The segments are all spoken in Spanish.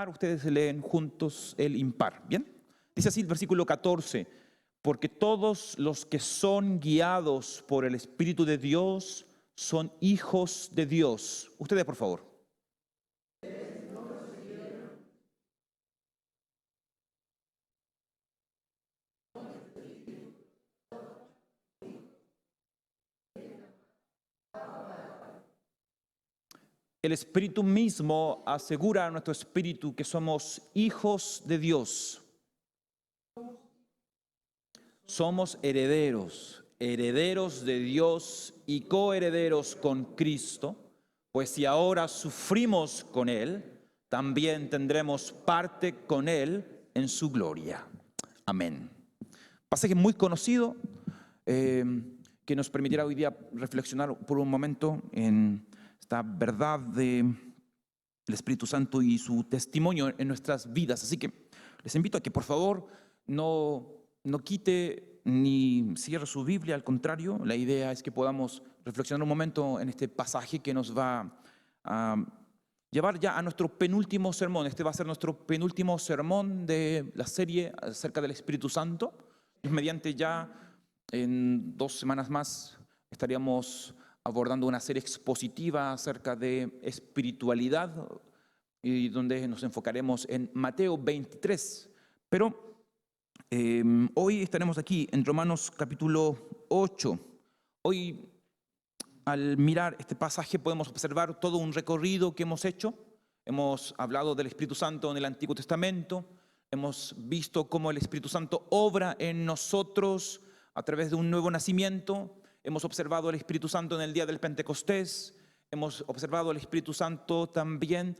par, ustedes leen juntos el impar. ¿Bien? Dice así el versículo 14, porque todos los que son guiados por el Espíritu de Dios son hijos de Dios. Ustedes, por favor. El Espíritu mismo asegura a nuestro espíritu que somos hijos de Dios. Somos herederos, herederos de Dios y coherederos con Cristo, pues si ahora sufrimos con Él, también tendremos parte con Él en su gloria. Amén. Pasaje muy conocido que nos permitirá hoy día reflexionar por un momento en esta verdad del Espíritu Santo y su testimonio en nuestras vidas. Así que les invito a que por favor no quite ni cierre su Biblia, al contrario, la idea es que podamos reflexionar un momento en este pasaje que nos va a llevar ya a nuestro penúltimo sermón. Este va a ser nuestro penúltimo sermón de la serie acerca del Espíritu Santo. Mediante ya en 2 semanas más estaríamos abordando una serie expositiva acerca de espiritualidad y donde nos enfocaremos en Mateo 23. Pero hoy estaremos aquí en Romanos capítulo 8. Hoy, al mirar este pasaje, podemos observar todo un recorrido que hemos hecho. Hemos hablado del Espíritu Santo en el Antiguo Testamento. Hemos visto cómo el Espíritu Santo obra en nosotros a través de un nuevo nacimiento. Hemos observado el Espíritu Santo en el día del Pentecostés. Hemos observado el Espíritu Santo también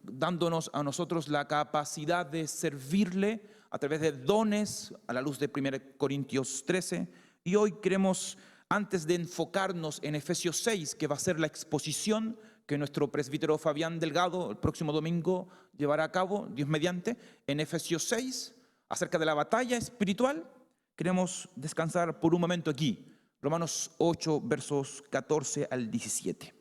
dándonos a nosotros la capacidad de servirle a través de dones a la luz de 1 Corintios 13. Y hoy queremos, antes de enfocarnos en Efesios 6, que va a ser la exposición que nuestro presbítero Fabián Delgado el próximo domingo llevará a cabo, Dios mediante, en Efesios 6, acerca de la batalla espiritual, queremos descansar por un momento aquí, Romanos 8, versos 14 al 17,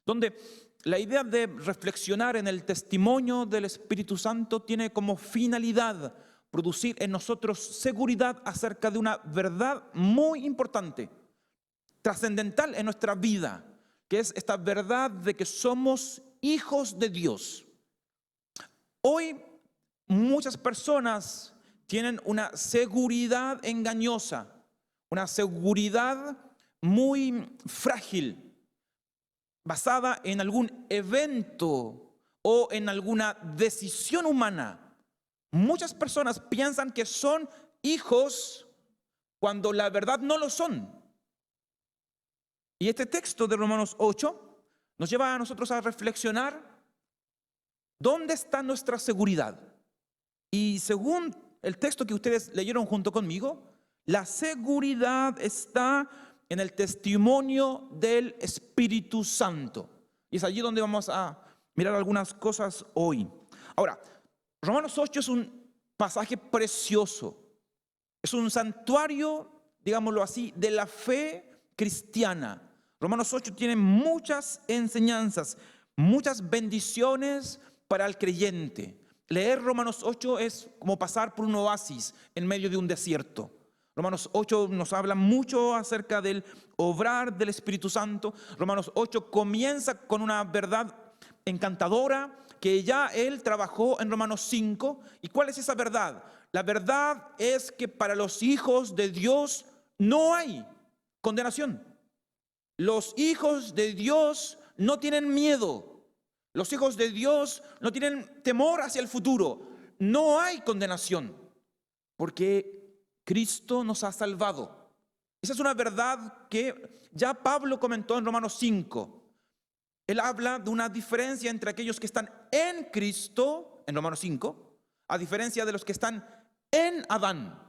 donde la idea de reflexionar en el testimonio del Espíritu Santo tiene como finalidad producir en nosotros seguridad acerca de una verdad muy importante, trascendental en nuestra vida, que es esta verdad de que somos hijos de Dios. Hoy muchas personas tienen una seguridad engañosa, una seguridad muy frágil, basada en algún evento o en alguna decisión humana. Muchas personas piensan que son hijos cuando la verdad no lo son. Y este texto de Romanos 8 nos lleva a nosotros a reflexionar dónde está nuestra seguridad. Y según el texto que ustedes leyeron junto conmigo, la seguridad está en el testimonio del Espíritu Santo. Y es allí donde vamos a mirar algunas cosas hoy. Ahora, Romanos 8 es un pasaje precioso. Es un santuario, digámoslo así, de la fe cristiana. Romanos 8 tiene muchas enseñanzas, muchas bendiciones para el creyente. Leer Romanos 8 es como pasar por un oasis en medio de un desierto. Romanos 8 nos habla mucho acerca del obrar del Espíritu Santo. Romanos 8 comienza con una verdad encantadora que ya él trabajó en Romanos 5. ¿Y cuál es esa verdad? La verdad es que para los hijos de Dios no hay condenación. Los hijos de Dios no tienen miedo. Los hijos de Dios no tienen temor hacia el futuro. No hay condenación, porque Cristo nos ha salvado. Esa es una verdad que ya Pablo comentó en Romanos 5. Él habla de una diferencia entre aquellos que están en Cristo, en Romanos 5, a diferencia de los que están en Adán.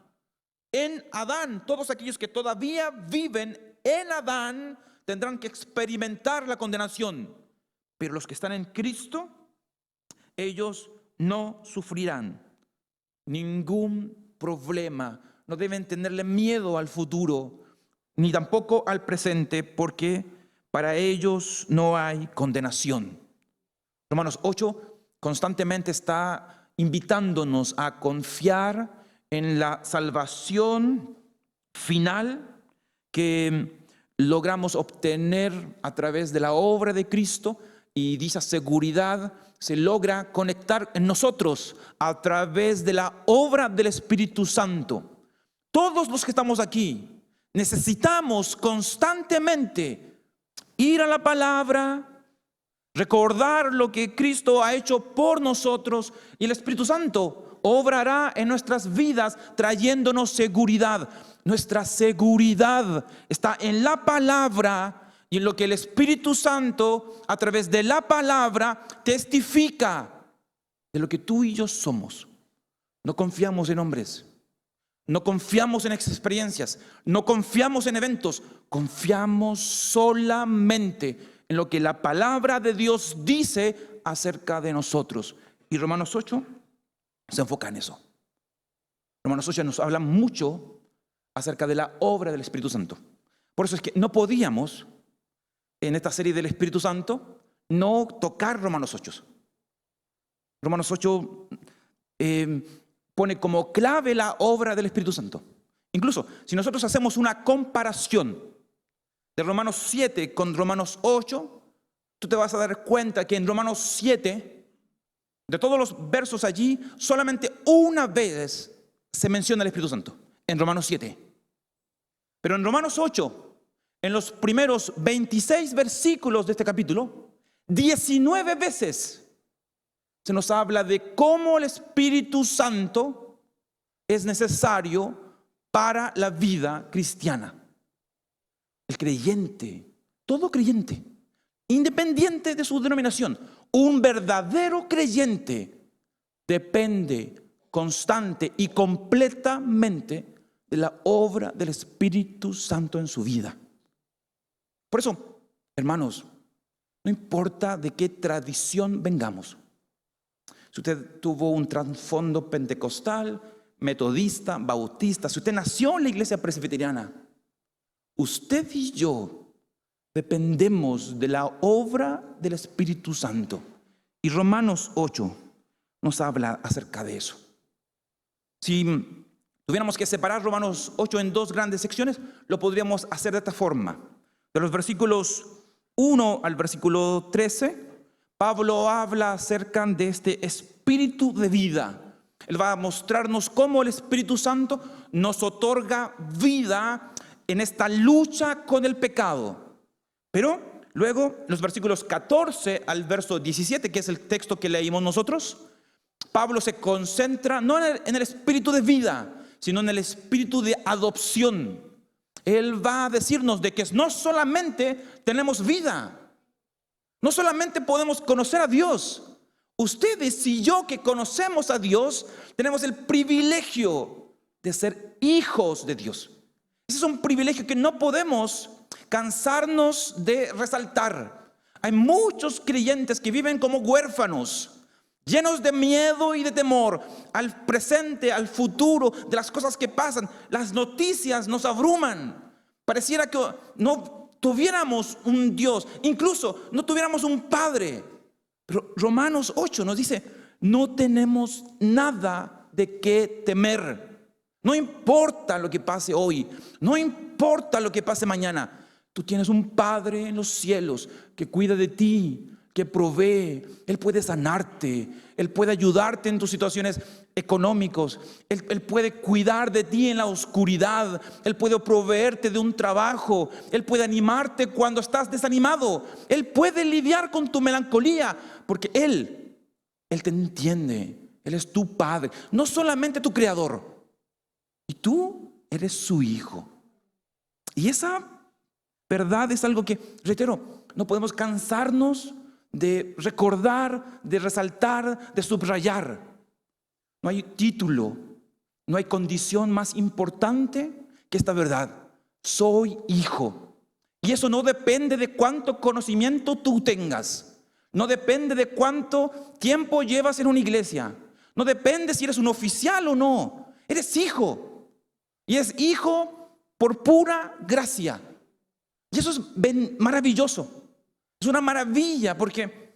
En Adán, todos aquellos que todavía viven en Adán tendrán que experimentar la condenación. Pero los que están en Cristo, ellos no sufrirán ningún problema. No deben tenerle miedo al futuro, ni tampoco al presente, porque para ellos no hay condenación. Romanos 8 constantemente está invitándonos a confiar en la salvación final que logramos obtener a través de la obra de Cristo, y dicha seguridad se logra conectar en nosotros a través de la obra del Espíritu Santo. Todos los que estamos aquí necesitamos constantemente ir a la palabra, recordar lo que Cristo ha hecho por nosotros, y el Espíritu Santo obrará en nuestras vidas trayéndonos seguridad. Nuestra seguridad está en la palabra y en lo que el Espíritu Santo a través de la palabra testifica de lo que tú y yo somos. No confiamos en hombres, no confiamos en experiencias, no confiamos en eventos, confiamos solamente en lo que la palabra de Dios dice acerca de nosotros. Y Romanos 8 se enfoca en eso. Romanos 8 nos habla mucho acerca de la obra del Espíritu Santo. Por eso es que no podíamos, en esta serie del Espíritu Santo, no tocar Romanos 8. Romanos 8 pone como clave la obra del Espíritu Santo. Incluso si nosotros hacemos una comparación de Romanos 7 con Romanos 8, tú te vas a dar cuenta que en Romanos 7, de todos los versos allí, solamente una vez se menciona el Espíritu Santo, en Romanos 7. Pero en Romanos 8, en los primeros 26 versículos de este capítulo, 19 veces se nos habla de cómo el Espíritu Santo es necesario para la vida cristiana. El creyente, todo creyente, independiente de su denominación, un verdadero creyente depende constante y completamente de la obra del Espíritu Santo en su vida. Por eso, hermanos, no importa de qué tradición vengamos. Si usted tuvo un trasfondo pentecostal, metodista, bautista, si usted nació en la iglesia presbiteriana, usted y yo dependemos de la obra del Espíritu Santo. Y Romanos 8 nos habla acerca de eso. Si tuviéramos que separar Romanos 8 en dos grandes secciones, lo podríamos hacer de esta forma. De los versículos 1 al versículo 13, Pablo habla acerca de este espíritu de vida. Él va a mostrarnos cómo el Espíritu Santo nos otorga vida en esta lucha con el pecado. Pero luego, los versículos 14 al verso 17, que es el texto que leímos nosotros, Pablo se concentra no en el espíritu de vida, sino en el espíritu de adopción. Él va a decirnos de que no solamente tenemos vida, no solamente podemos conocer a Dios. Ustedes y yo que conocemos a Dios, tenemos el privilegio de ser hijos de Dios. Ese es un privilegio que no podemos cansarnos de resaltar. Hay muchos creyentes que viven como huérfanos, llenos de miedo y de temor al presente, al futuro, de las cosas que pasan. Las noticias nos abruman. Pareciera que no tuviéramos un Dios, incluso no tuviéramos un Padre. Pero Romanos 8 nos dice, no tenemos nada de qué temer. No importa lo que pase hoy, no importa lo que pase mañana. Tú tienes un Padre en los cielos que cuida de ti, que provee. Él puede sanarte, Él puede ayudarte en tus situaciones económicas, Él puede cuidar de ti en la oscuridad, Él puede proveerte de un trabajo, Él puede animarte cuando estás desanimado, Él puede lidiar con tu melancolía, porque Él te entiende. Él es tu Padre, no solamente tu Creador, y tú eres su hijo. Y esa verdad es algo que, reitero, no podemos cansarnos de recordar, de resaltar, de subrayar. No hay título, no hay condición más importante que esta verdad. Soy hijo. Y eso no depende de cuánto conocimiento tú tengas. No depende de cuánto tiempo llevas en una iglesia. No depende si eres un oficial o no. Eres hijo. Y es hijo por pura gracia. Y eso es maravilloso. Es una maravilla porque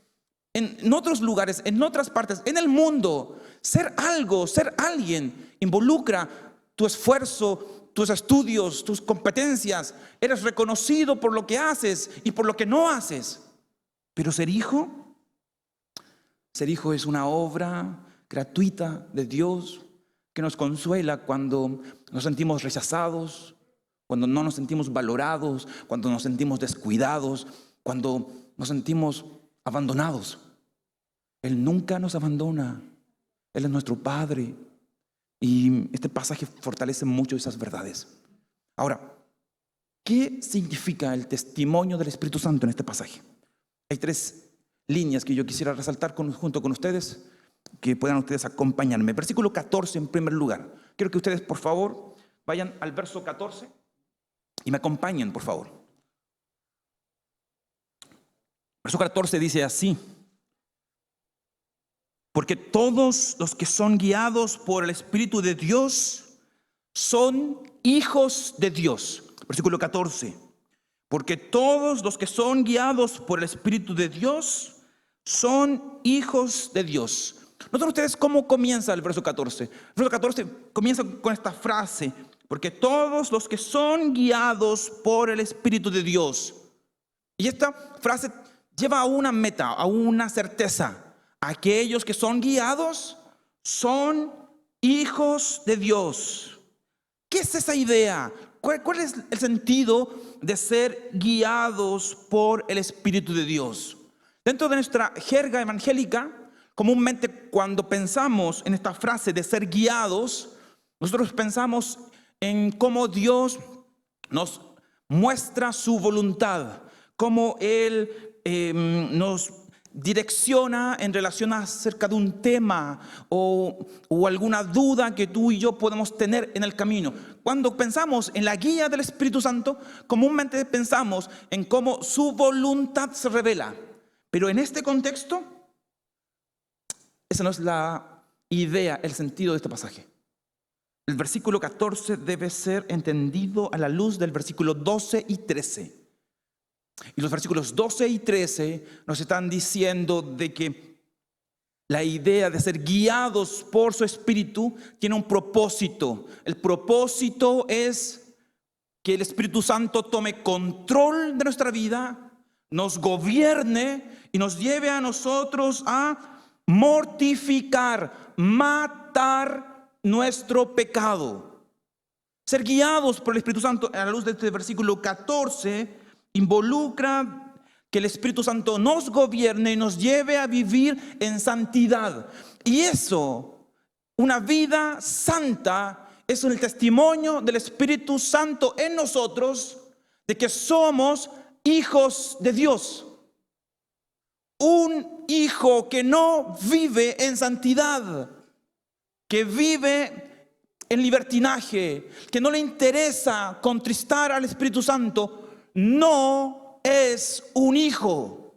en otros lugares, en otras partes, en el mundo. Ser algo, ser alguien, involucra tu esfuerzo, tus estudios, tus competencias. Eres reconocido por lo que haces y por lo que no haces. Pero ser hijo es una obra gratuita de Dios que nos consuela cuando nos sentimos rechazados, cuando no nos sentimos valorados, cuando nos sentimos descuidados, cuando nos sentimos abandonados. Él nunca nos abandona. Él es nuestro Padre. Y este pasaje fortalece mucho esas verdades. Ahora, ¿qué significa el testimonio del Espíritu Santo en este pasaje? Hay 3 líneas que yo quisiera resaltar junto con ustedes, que puedan ustedes acompañarme. Versículo 14 en primer lugar. Quiero que ustedes, por favor, vayan al verso 14 y me acompañen, por favor. Verso 14 dice así: porque todos los que son guiados por el Espíritu de Dios son hijos de Dios. Versículo 14. Porque todos los que son guiados por el Espíritu de Dios son hijos de Dios. Noten ustedes cómo comienza el verso 14. El verso 14 comienza con esta frase: porque todos los que son guiados por el Espíritu de Dios. Y esta frase lleva a una meta, a una certeza. Aquellos que son guiados son hijos de Dios. ¿Qué es esa idea? ¿Cuál es el sentido de ser guiados por el Espíritu de Dios? Dentro de nuestra jerga evangélica, comúnmente cuando pensamos en esta frase de ser guiados, nosotros pensamos en cómo Dios nos muestra su voluntad, cómo Él nos direcciona en relación acerca de un tema o alguna duda que tú y yo podemos tener en el camino. Cuando pensamos en la guía del Espíritu Santo, comúnmente pensamos en cómo su voluntad se revela. Pero en este contexto, esa no es la idea, el sentido de este pasaje. El versículo 14 debe ser entendido a la luz del versículo 12 y 13. Y los versículos 12 y 13 nos están diciendo de que la idea de ser guiados por su Espíritu tiene un propósito. El propósito es que el Espíritu Santo tome control de nuestra vida, nos gobierne y nos lleve a nosotros a mortificar, matar nuestro pecado. Ser guiados por el Espíritu Santo a la luz de este versículo 14 involucra que el Espíritu Santo nos gobierne y nos lleve a vivir en santidad. Y eso, una vida santa, es el testimonio del Espíritu Santo en nosotros de que somos hijos de Dios. Un hijo que no vive en santidad, que vive en libertinaje, que no le interesa contristar al Espíritu Santo, no es un hijo.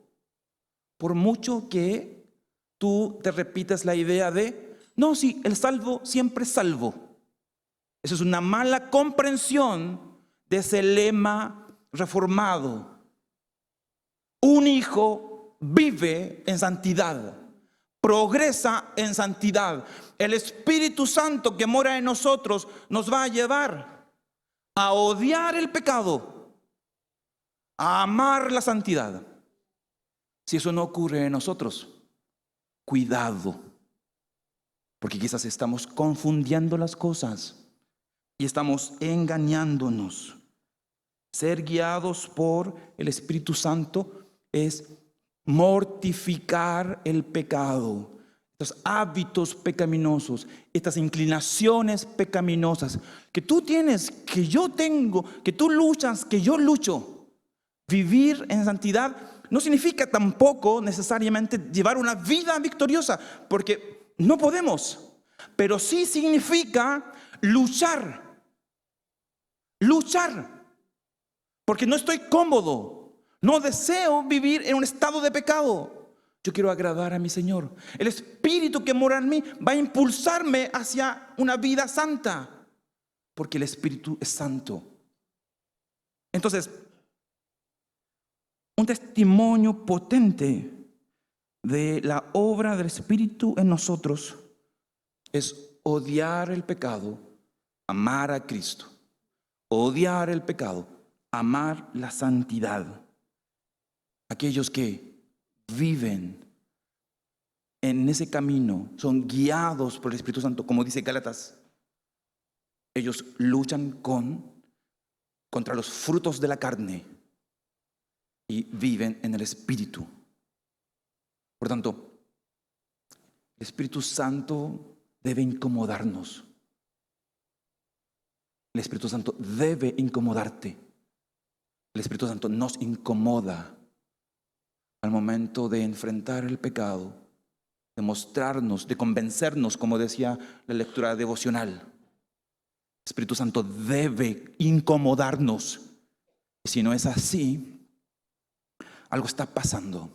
Por mucho que tú te repitas la idea de, no, sí, el salvo siempre es salvo. Eso es una mala comprensión de ese lema reformado. Un hijo vive en santidad, progresa en santidad. El Espíritu Santo que mora en nosotros nos va a llevar a odiar el pecado, a amar la santidad. Si eso no ocurre en nosotros, cuidado, porque quizás estamos confundiendo las cosas y estamos engañándonos. Ser guiados por el Espíritu Santo es mortificar el pecado, estos hábitos pecaminosos, estas inclinaciones pecaminosas que tú tienes, que yo tengo, que tú luchas, que yo lucho. Vivir en santidad no significa tampoco necesariamente llevar una vida victoriosa, porque no podemos, pero sí significa luchar, porque no estoy cómodo, no deseo vivir en un estado de pecado. Yo quiero agradar a mi Señor. El Espíritu que mora en mí va a impulsarme hacia una vida santa, porque el Espíritu es santo. Entonces, un testimonio potente de la obra del Espíritu en nosotros es odiar el pecado, amar a Cristo. Odiar el pecado, amar la santidad. Aquellos que viven en ese camino son guiados por el Espíritu Santo, como dice Gálatas. Ellos luchan contra los frutos de la carne y viven en el Espíritu. Por tanto, el Espíritu Santo debe incomodarnos. El Espíritu Santo debe incomodarte. El Espíritu Santo nos incomoda al momento de enfrentar el pecado, de mostrarnos, de convencernos, como decía la lectura devocional. El Espíritu Santo debe incomodarnos. Y si no es así, algo está pasando.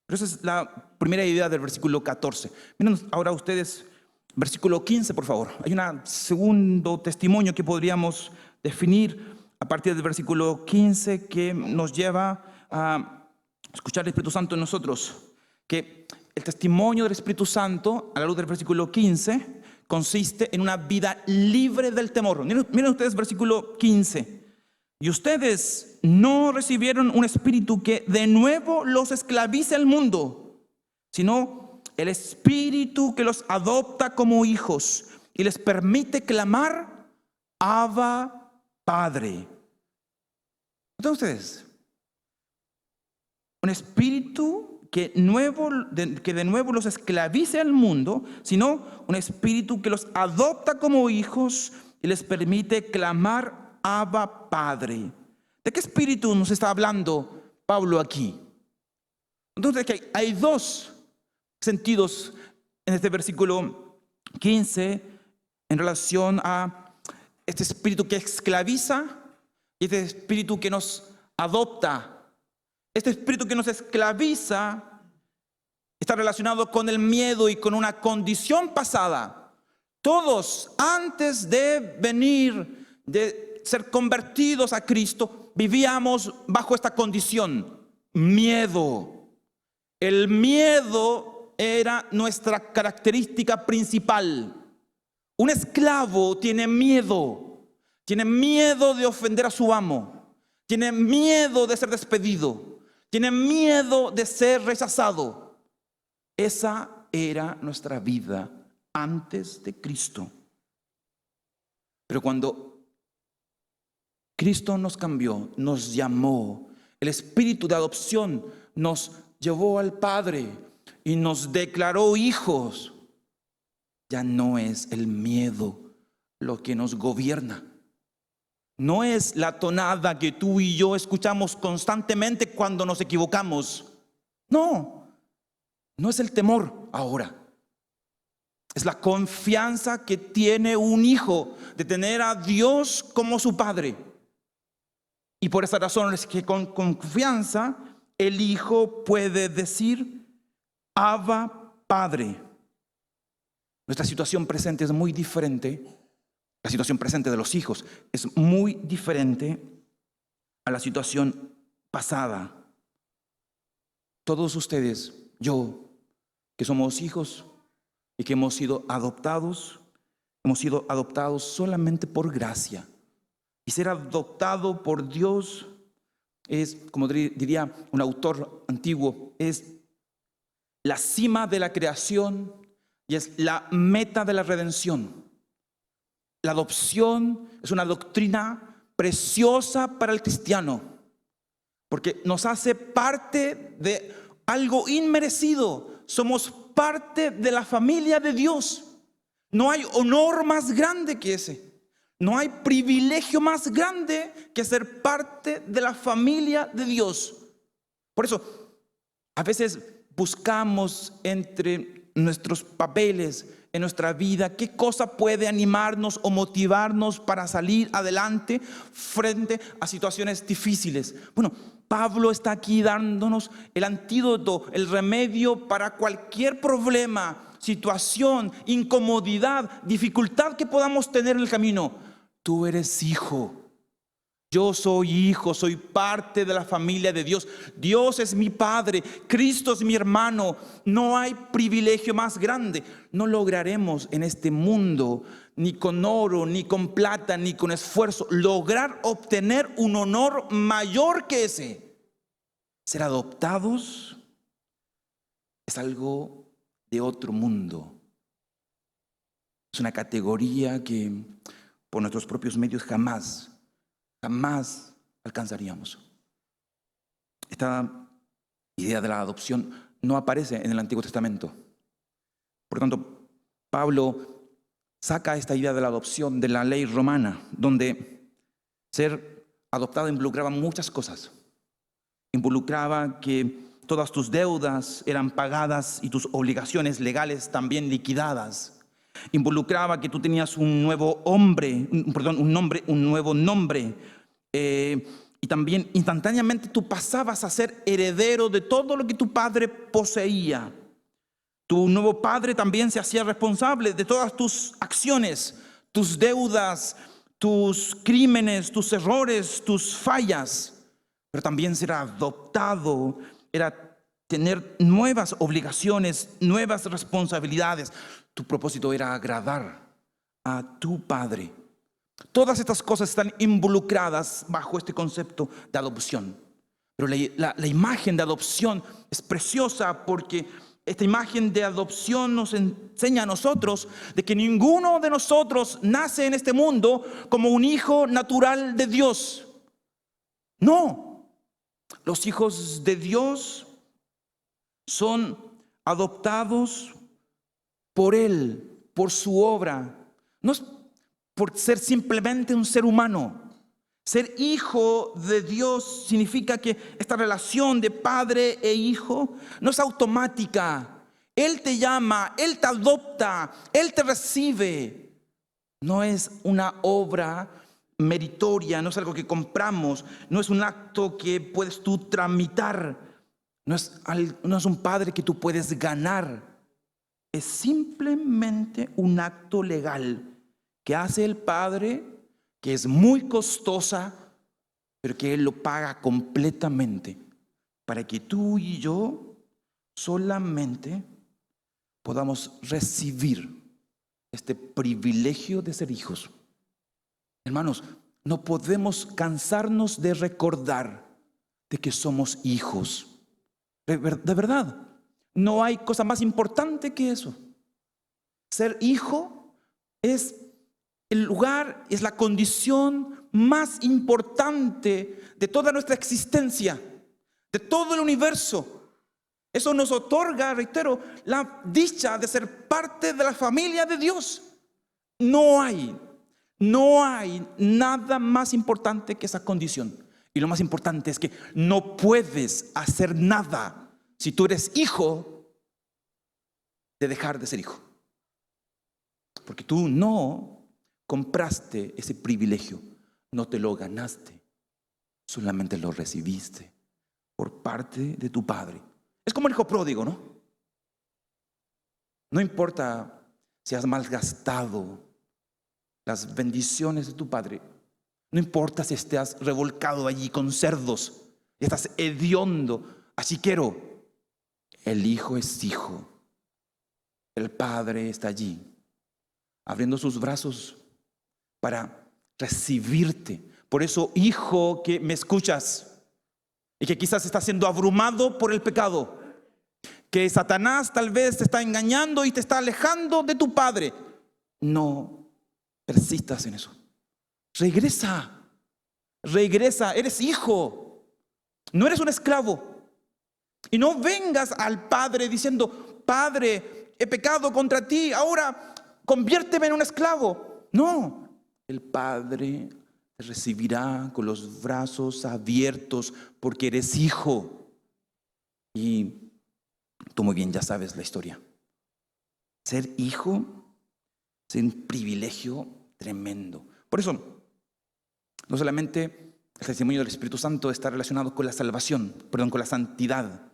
Pero esa es la primera idea del versículo 14. Miren ahora ustedes, versículo 15, por favor. Hay un segundo testimonio que podríamos definir a partir del versículo 15 que nos lleva a escuchar el Espíritu Santo en nosotros. Que el testimonio del Espíritu Santo, a la luz del versículo 15, consiste en una vida libre del temor. Miren ustedes versículo 15. Y ustedes no recibieron un espíritu que de nuevo los esclavice al mundo, sino el espíritu que los adopta como hijos y les permite clamar, Abba, Padre. ¿Notan ustedes? Un espíritu que de nuevo los esclavice al mundo, sino un espíritu que los adopta como hijos y les permite clamar, Abba, Padre. ¿De qué espíritu nos está hablando Pablo aquí? Entonces hay dos sentidos en este versículo 15 en relación a este espíritu que esclaviza y este espíritu que nos adopta. Este espíritu que nos esclaviza está relacionado con el miedo y con una condición pasada. Todos, antes de venir, de ser convertidos a Cristo, vivíamos bajo esta condición: miedo. El miedo era nuestra característica principal. Un esclavo tiene miedo de ofender a su amo, tiene miedo de ser despedido, tiene miedo de ser rechazado. Esa era nuestra vida antes de Cristo. Pero cuando Cristo nos cambió, nos llamó, el espíritu de adopción nos llevó al Padre y nos declaró hijos, ya no es el miedo lo que nos gobierna. No es la tonada que tú y yo escuchamos constantemente cuando nos equivocamos. No es el temor ahora. Es la confianza que tiene un hijo de tener a Dios como su Padre. Y por esa razón es que con confianza el hijo puede decir, Abba, Padre. Nuestra situación presente es muy diferente. La situación presente de los hijos es muy diferente a la situación pasada. Todos ustedes, yo, que somos hijos y que hemos sido adoptados solamente por gracia. Y ser adoptado por Dios es, como diría un autor antiguo, es la cima de la creación y es la meta de la redención. La adopción es una doctrina preciosa para el cristiano, porque nos hace parte de algo inmerecido. Somos parte de la familia de Dios. No hay honor más grande que ese. No hay privilegio más grande que ser parte de la familia de Dios. Por eso, a veces buscamos entre nuestros papeles en nuestra vida qué cosa puede animarnos o motivarnos para salir adelante frente a situaciones difíciles. Bueno, Pablo está aquí dándonos el antídoto, el remedio para cualquier problema, situación, incomodidad, dificultad que podamos tener en el camino. Tú eres hijo. Yo soy hijo, soy parte de la familia de Dios. Dios es mi Padre, Cristo es mi hermano. No hay privilegio más grande. No lograremos en este mundo, ni con oro, ni con plata, ni con esfuerzo, lograr obtener un honor mayor que ese. Ser adoptados es algo de otro mundo. Es una categoría que por nuestros propios medios jamás alcanzaríamos. Esta idea de la adopción no aparece en el Antiguo Testamento. Por lo tanto, Pablo saca esta idea de la adopción de la ley romana, donde ser adoptado involucraba muchas cosas. Involucraba que todas tus deudas eran pagadas y tus obligaciones legales también liquidadas. Involucraba que tú tenías un nuevo un nuevo nombre. Y también instantáneamente tú pasabas a ser heredero de todo lo que tu padre poseía. Tu nuevo padre también se hacía responsable de todas tus acciones, tus deudas, tus crímenes, tus errores, tus fallas. Pero también ser adoptado era tener nuevas obligaciones, nuevas responsabilidades. Tu propósito era agradar a tu padre. Todas estas cosas están involucradas bajo este concepto de adopción. Pero la imagen de adopción es preciosa porque esta imagen de adopción nos enseña a nosotros de que ninguno de nosotros nace en este mundo como un hijo natural de Dios. No, los hijos de Dios son adoptados por Él, por su obra. No es por ser simplemente un ser humano. Ser hijo de Dios significa que esta relación de padre e hijo no es automática. Él te llama, Él te adopta, Él te recibe. No es una obra meritoria, no es algo que compramos, no es un acto que puedes tú tramitar, no es un padre que tú puedes ganar. Es simplemente un acto legal que hace el Padre, que es muy costosa, pero que Él lo paga completamente para que tú y yo solamente podamos recibir este privilegio de ser hijos. Hermanos, no podemos cansarnos de recordar de que somos hijos. De verdad, no hay cosa más importante que eso. Ser hijo es el lugar, es la condición más importante de toda nuestra existencia, de todo el universo. Eso nos otorga, reitero, la dicha de ser parte de la familia de Dios. No hay nada más importante que esa condición. Y lo más importante es que no puedes hacer nada si tú eres hijo de dejar de ser hijo. Porque tú no compraste ese privilegio, no te lo ganaste, solamente lo recibiste por parte de tu padre. Es como el hijo pródigo, ¿no? No importa si has malgastado las bendiciones de tu padre, no importa si estás revolcado allí con cerdos, estás hediondo, chiquero, el hijo es hijo, el padre está allí, abriendo sus brazos para recibirte. Por eso, hijo que me escuchas y que quizás estás siendo abrumado por el pecado, que Satanás tal vez te está engañando y te está alejando de tu padre, no persistas en eso. Regresa, eres hijo, no eres un esclavo. Y no vengas al padre diciendo: Padre, he pecado contra ti, ahora conviérteme en un esclavo. No. El Padre te recibirá con los brazos abiertos porque eres hijo. Y tú muy bien ya sabes la historia. Ser hijo es un privilegio tremendo. Por eso, no solamente el testimonio del Espíritu Santo está relacionado con la salvación, con la santidad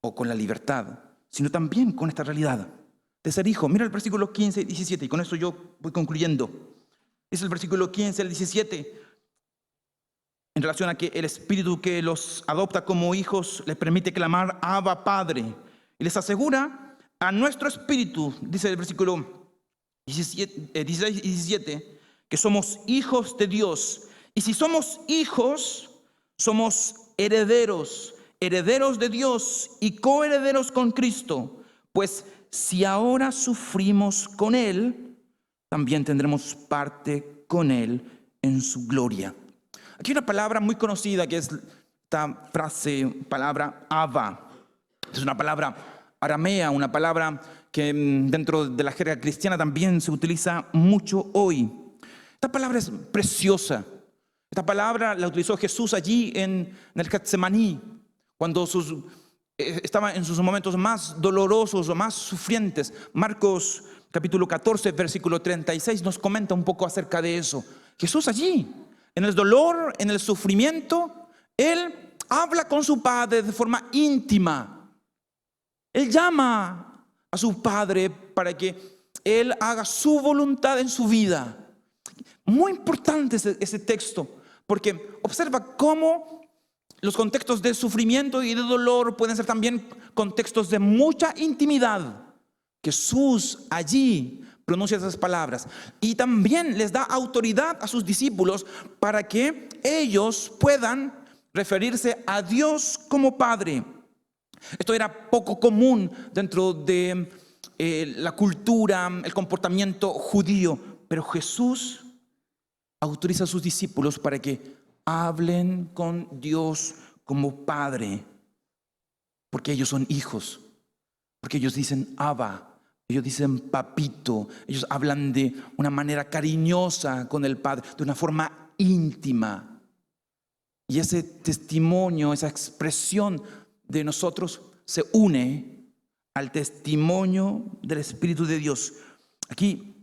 o con la libertad, sino también con esta realidad de ser hijo. Mira el versículo 15 y 17, y con esto yo voy concluyendo. Es el versículo 15 al 17. en relación a que el Espíritu que los adopta como hijos les permite clamar Abba Padre, y les asegura a nuestro espíritu, dice el versículo 16 y 17, que somos hijos de Dios. Y si somos hijos, somos herederos, herederos de Dios y coherederos con Cristo. Pues si ahora sufrimos con Él, también tendremos parte con Él en su gloria. Aquí hay una palabra muy conocida que es esta frase, palabra Abba. Es una palabra aramea, una palabra que dentro de la jerga cristiana también se utiliza mucho hoy. Esta palabra es preciosa. Esta palabra la utilizó Jesús allí en el Getsemaní, cuando estaba en sus momentos más dolorosos o más sufrientes. Marcos capítulo 14, versículo 36 nos comenta un poco acerca de eso. Jesús allí, en el dolor, en el sufrimiento, Él habla con su Padre de forma íntima. Él llama a su Padre para que Él haga su voluntad en su vida. Muy importante ese texto, porque observa cómo los contextos de sufrimiento y de dolor pueden ser también contextos de mucha intimidad. Jesús allí pronuncia esas palabras y también les da autoridad a sus discípulos para que ellos puedan referirse a Dios como Padre. Esto era poco común dentro de la cultura, el comportamiento judío, pero Jesús autoriza a sus discípulos para que hablen con Dios como Padre, porque ellos son hijos, porque ellos dicen Abba, ellos dicen papito, ellos hablan de una manera cariñosa con el Padre, de una forma íntima. Y ese testimonio, esa expresión de nosotros se une al testimonio del Espíritu de Dios. Aquí,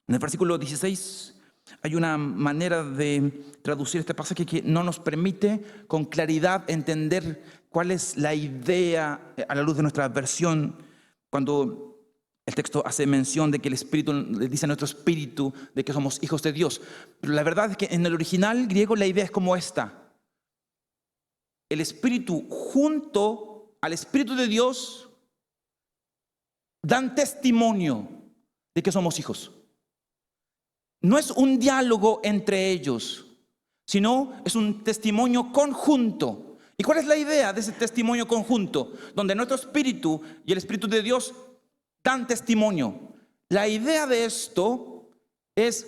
en el versículo 16, hay una manera de traducir este pasaje que no nos permite con claridad entender cuál es la idea a la luz de nuestra versión, cuando el texto hace mención de que el Espíritu le dice a nuestro espíritu de que somos hijos de Dios. Pero la verdad es que en el original griego la idea es como esta: el Espíritu junto al Espíritu de Dios dan testimonio de que somos hijos. No es un diálogo entre ellos, sino es un testimonio conjunto. ¿Y cuál es la idea de ese testimonio conjunto? Donde nuestro espíritu y el Espíritu de Dios dan testimonio. La idea de esto es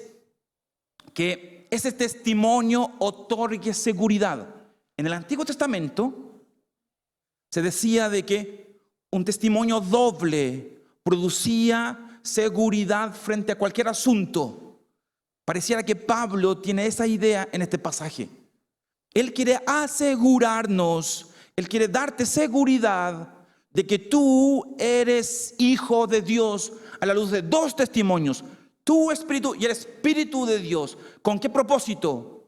que ese testimonio otorgue seguridad. En el Antiguo Testamento se decía de que un testimonio doble producía seguridad frente a cualquier asunto. Pareciera que Pablo tiene esa idea en este pasaje. Él quiere asegurarnos, Él quiere darte seguridad de que tú eres hijo de Dios a la luz de dos testimonios, tu espíritu y el Espíritu de Dios. ¿Con qué propósito?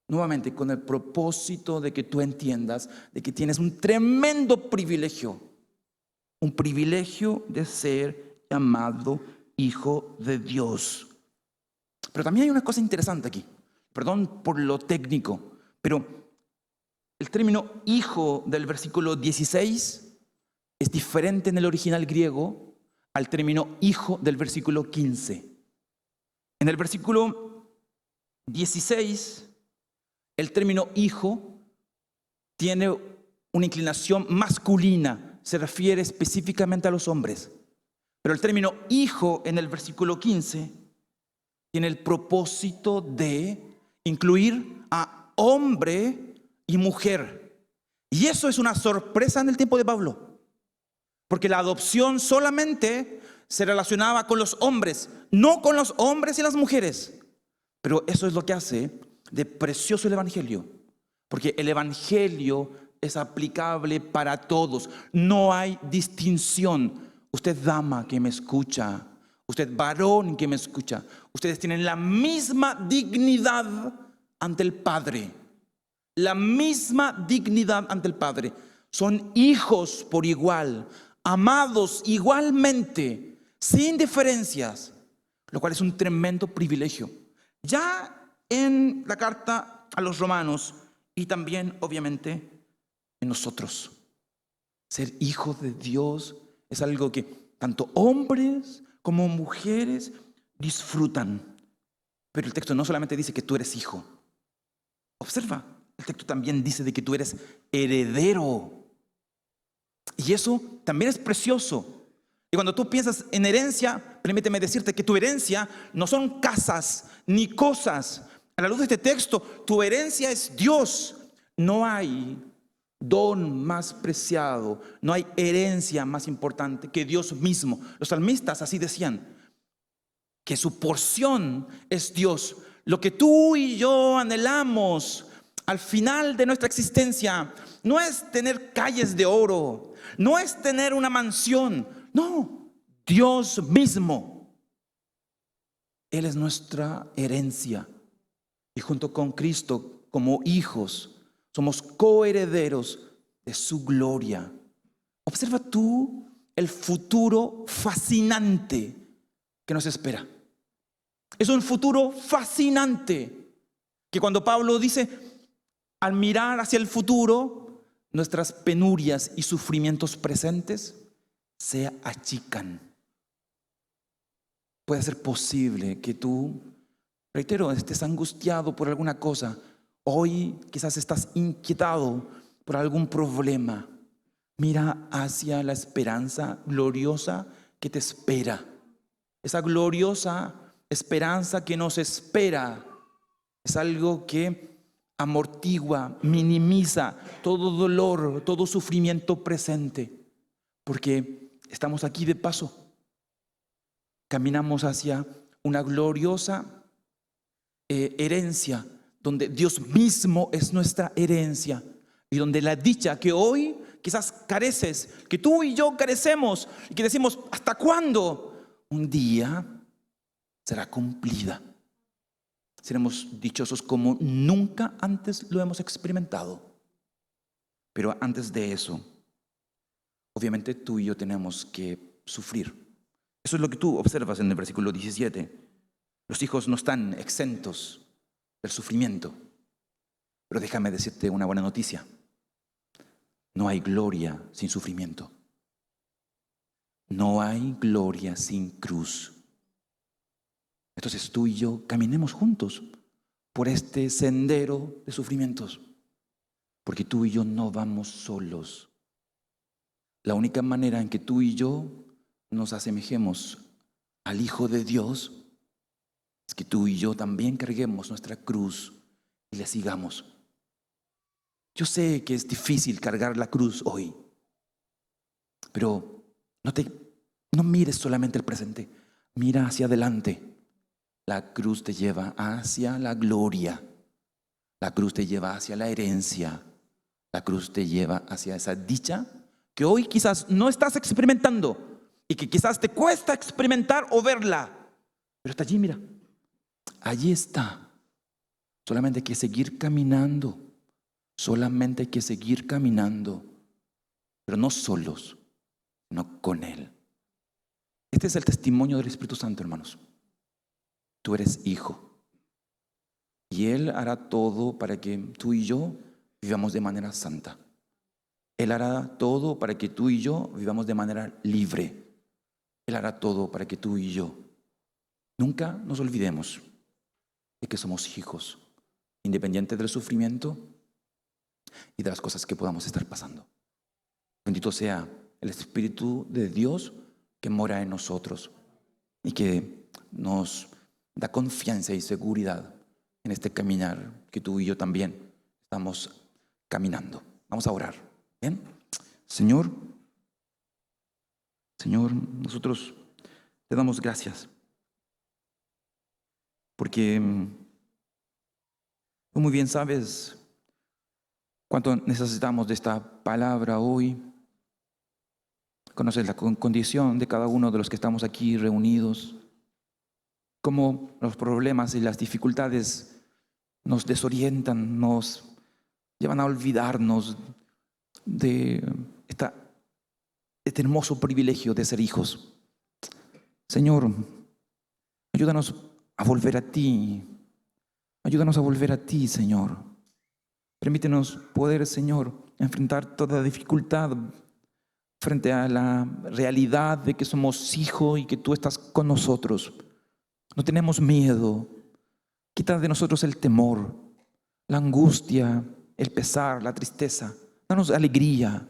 Nuevamente, con el propósito de que tú entiendas de que tienes un tremendo privilegio, un privilegio de ser llamado hijo de Dios. Pero también hay una cosa interesante aquí, perdón por lo técnico, pero el término hijo del versículo 16 es diferente en el original griego al término hijo del versículo 15. En el versículo 16, el término hijo tiene una inclinación masculina, se refiere específicamente a los hombres. Pero el término hijo en el versículo 15 tiene el propósito de incluir a hombre y mujer. Y eso es una sorpresa en el tiempo de Pablo, porque la adopción solamente se relacionaba con los hombres, no con los hombres y las mujeres. Pero eso es lo que hace de precioso el Evangelio, porque el Evangelio es aplicable para todos, no hay distinción. Usted, dama que me escucha, usted, varón que me escucha, ustedes tienen la misma dignidad ante el Padre. La misma dignidad ante el Padre. Son hijos por igual, amados igualmente, sin diferencias, lo cual es un tremendo privilegio. Ya en la carta a los Romanos y también, obviamente, en nosotros. Ser hijo de Dios es algo que tanto hombres como mujeres disfrutan. Pero el texto no solamente dice que tú eres hijo. Observa, el texto también dice de que tú eres heredero. Y eso también es precioso. Y cuando tú piensas en herencia, permíteme decirte que tu herencia no son casas ni cosas. A la luz de este texto, tu herencia es Dios. No hay don más preciado, no hay herencia más importante que Dios mismo. Los salmistas así decían, que su porción es Dios. Lo que tú y yo anhelamos al final de nuestra existencia no es tener calles de oro, no es tener una mansión, no, Dios mismo. Él es nuestra herencia y junto con Cristo como hijos somos coherederos de su gloria. Observa tú el futuro fascinante que nos espera. Es un futuro fascinante que cuando Pablo dice, al mirar hacia el futuro, nuestras penurias y sufrimientos presentes se achican. Puede ser posible que tú, reitero, estés angustiado por alguna cosa. Hoy quizás estás inquietado por algún problema. Mira hacia la esperanza gloriosa que te espera. Esa gloriosa esperanza que nos espera es algo que amortigua, minimiza todo dolor, todo sufrimiento presente, porque estamos aquí de paso. Caminamos hacia una gloriosa herencia, donde Dios mismo es nuestra herencia y donde la dicha que hoy quizás careces, que tú y yo carecemos y que decimos, ¿hasta cuándo? Un día será cumplida. Seremos dichosos como nunca antes lo hemos experimentado. Pero antes de eso, obviamente tú y yo tenemos que sufrir. Eso es lo que tú observas en el versículo 17. Los hijos no están exentos del sufrimiento. Pero déjame decirte una buena noticia. No hay gloria sin sufrimiento. No hay gloria sin cruz. Entonces tú y yo caminemos juntos por este sendero de sufrimientos, porque tú y yo no vamos solos. La única manera en que tú y yo nos asemejemos al Hijo de Dios es que tú y yo también carguemos nuestra cruz y le sigamos. Yo sé que es difícil cargar la cruz hoy, pero no mires solamente el presente, mira hacia adelante. La cruz te lleva hacia la gloria. La cruz te lleva hacia la herencia. La cruz te lleva hacia esa dicha que hoy quizás no estás experimentando y que quizás te cuesta experimentar o verla. Pero está allí, mira. Allí está. Solamente hay que seguir caminando. Solamente hay que seguir caminando. Pero no solos, sino con Él. Este es el testimonio del Espíritu Santo, hermanos. Tú eres hijo y Él hará todo para que tú y yo vivamos de manera santa. Él hará todo para que tú y yo vivamos de manera libre. Él hará todo para que tú y yo nunca nos olvidemos de que somos hijos, independientes del sufrimiento y de las cosas que podamos estar pasando. Bendito sea el Espíritu de Dios que mora en nosotros y que nos da confianza y seguridad en este caminar que tú y yo también estamos caminando. Vamos a orar. ¿Bien? Señor, nosotros te damos gracias porque tú muy bien sabes cuánto necesitamos de esta palabra hoy. Conoces la condición de cada uno de los que estamos aquí reunidos. Cómo los problemas y las dificultades nos desorientan, nos llevan a olvidarnos de este hermoso privilegio de ser hijos. Señor, ayúdanos a volver a ti. Ayúdanos a volver a ti, Señor. Permítenos poder, Señor, enfrentar toda dificultad frente a la realidad de que somos hijos y que tú estás con nosotros. No tenemos miedo. Quita de nosotros el temor, la angustia, el pesar, la tristeza. Danos alegría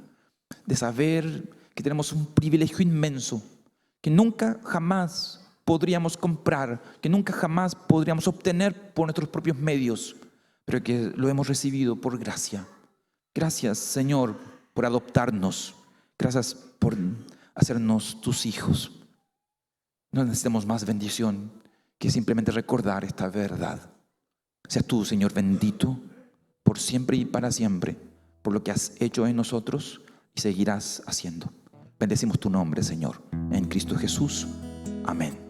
de saber que tenemos un privilegio inmenso que nunca jamás podríamos comprar, que nunca jamás podríamos obtener por nuestros propios medios, pero que lo hemos recibido por gracia. Gracias, Señor, por adoptarnos. Gracias por hacernos tus hijos. No necesitamos más bendición que simplemente recordar esta verdad. Seas tú, Señor, bendito por siempre y para siempre, por lo que has hecho en nosotros y seguirás haciendo. Bendecimos tu nombre, Señor, en Cristo Jesús. Amén.